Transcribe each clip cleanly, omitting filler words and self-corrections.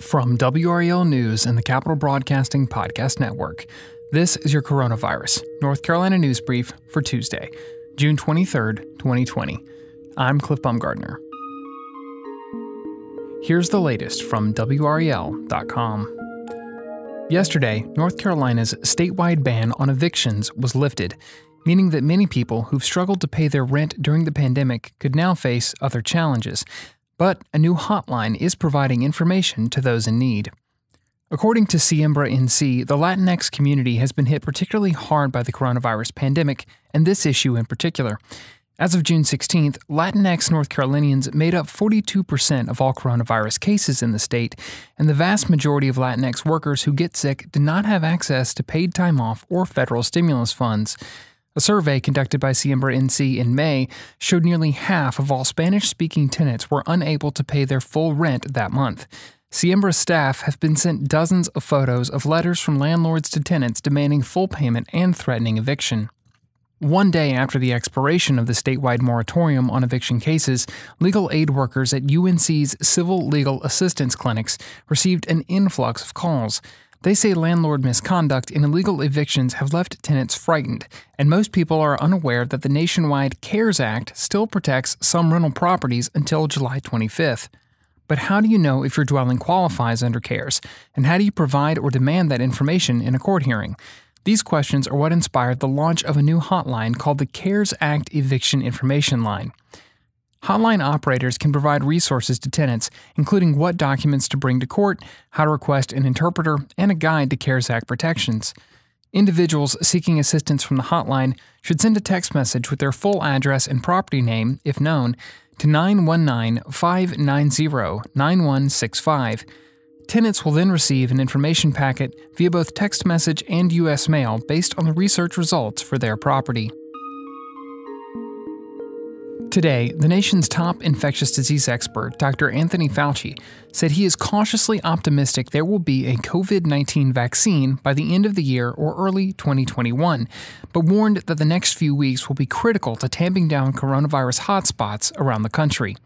From WREL News and the Capital Broadcasting Podcast Network, this is your Coronavirus North Carolina News Brief for Tuesday, June 23rd, 2020. I'm Cliff Baumgartner. Here's the latest from WREL.com. Yesterday, North Carolina's statewide ban on evictions was lifted, meaning that many people who've struggled to pay their rent during the pandemic could now face other challenges. But a new hotline is providing information to those in need. According to Siembra NC, the Latinx community has been hit particularly hard by the coronavirus pandemic, and this issue in particular. As of June 16th, Latinx North Carolinians made up 42% of all coronavirus cases in the state, and the vast majority of Latinx workers who get sick do not have access to paid time off or federal stimulus funds. A survey conducted by Siembra NC in May showed nearly half of all Spanish-speaking tenants were unable to pay their full rent that month. Siembra's staff have been sent dozens of photos of letters from landlords to tenants demanding full payment and threatening eviction. One day after the expiration of the statewide moratorium on eviction cases, legal aid workers at UNC's Civil Legal Assistance Clinics received an influx of calls. They say landlord misconduct and illegal evictions have left tenants frightened, and most people are unaware that the nationwide CARES Act still protects some rental properties until July 25th. But how do you know if your dwelling qualifies under CARES, and how do you provide or demand that information in a court hearing? These questions are what inspired the launch of a new hotline called the CARES Act Eviction Information Line. Hotline operators can provide resources to tenants, including what documents to bring to court, how to request an interpreter, and a guide to CARES Act protections. Individuals seeking assistance from the hotline should send a text message with their full address and property name, if known, to 919-590-9165. Tenants will then receive an information packet via both text message and U.S. mail based on the research results for their property. Today, the nation's top infectious disease expert, Dr. Anthony Fauci, said he is cautiously optimistic there will be a COVID-19 vaccine by the end of the year or early 2021, but warned that the next few weeks will be critical to tamping down coronavirus hotspots around the country.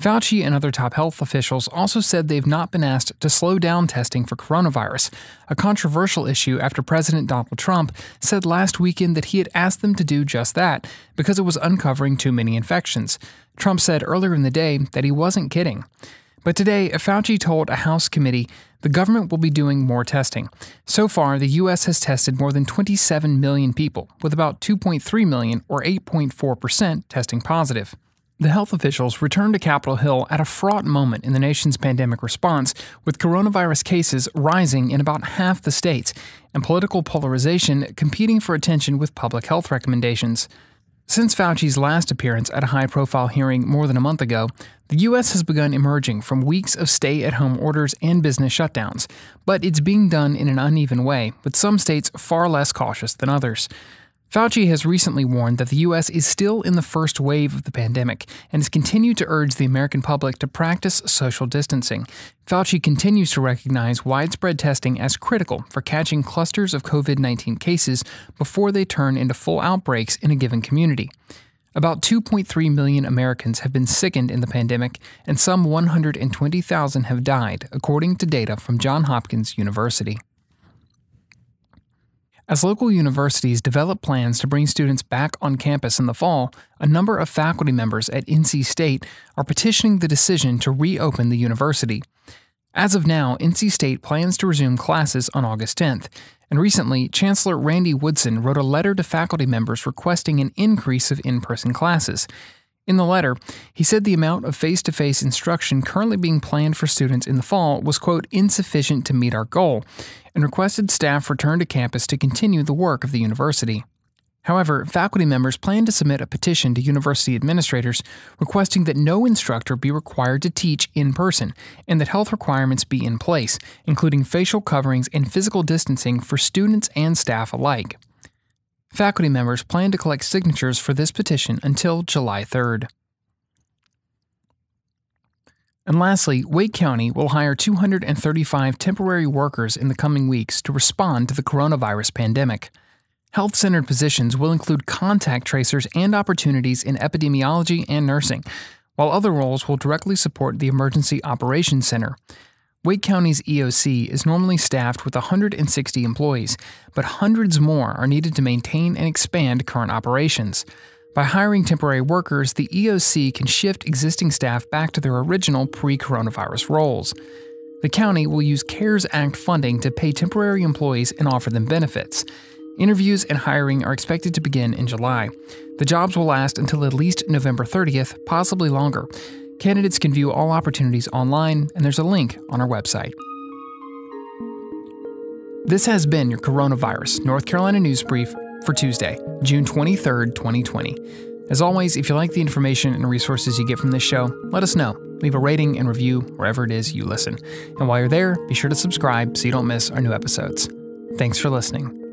Fauci and other top health officials also said they've not been asked to slow down testing for coronavirus, a controversial issue after President Donald Trump said last weekend that he had asked them to do just that because it was uncovering too many infections. Trump said earlier in the day that he wasn't kidding. But today, Fauci told a House committee the government will be doing more testing. So far, the U.S. has tested more than 27 million people, with about 2.3 million, or 8.4%, testing positive. The health officials returned to Capitol Hill at a fraught moment in the nation's pandemic response, with coronavirus cases rising in about half the states and political polarization competing for attention with public health recommendations. Since Fauci's last appearance at a high-profile hearing more than a month ago, the U.S. has begun emerging from weeks of stay-at-home orders and business shutdowns, but it's being done in an uneven way, with some states far less cautious than others. Fauci has recently warned that the U.S. is still in the first wave of the pandemic and has continued to urge the American public to practice social distancing. Fauci continues to recognize widespread testing as critical for catching clusters of COVID-19 cases before they turn into full outbreaks in a given community. About 2.3 million Americans have been sickened in the pandemic, and some 120,000 have died, according to data from Johns Hopkins University. As local universities develop plans to bring students back on campus in the fall, a number of faculty members at NC State are petitioning the decision to reopen the university. As of now, NC State plans to resume classes on August 10th, and recently, Chancellor Randy Woodson wrote a letter to faculty members requesting an increase of in-person classes. In the letter, he said the amount of face-to-face instruction currently being planned for students in the fall was, quote, insufficient to meet our goal, and requested staff return to campus to continue the work of the university. However, faculty members plan to submit a petition to university administrators requesting that no instructor be required to teach in person and that health requirements be in place, including facial coverings and physical distancing for students and staff alike. Faculty members plan to collect signatures for this petition until July 3rd. And lastly, Wake County will hire 235 temporary workers in the coming weeks to respond to the coronavirus pandemic. Health-centered positions will include contact tracers and opportunities in epidemiology and nursing, while other roles will directly support the Emergency Operations Center. Wake County's EOC is normally staffed with 160 employees, but hundreds more are needed to maintain and expand current operations. By hiring temporary workers, the EOC can shift existing staff back to their original pre-coronavirus roles. The county will use CARES Act funding to pay temporary employees and offer them benefits. Interviews and hiring are expected to begin in July. The jobs will last until at least November 30th, possibly longer. Candidates can view all opportunities online, and there's a link on our website. This has been your Coronavirus North Carolina News Brief for Tuesday, June 23rd, 2020. As always, if you like the information and resources you get from this show, let us know. Leave a rating and review wherever it is you listen. And while you're there, be sure to subscribe so you don't miss our new episodes. Thanks for listening.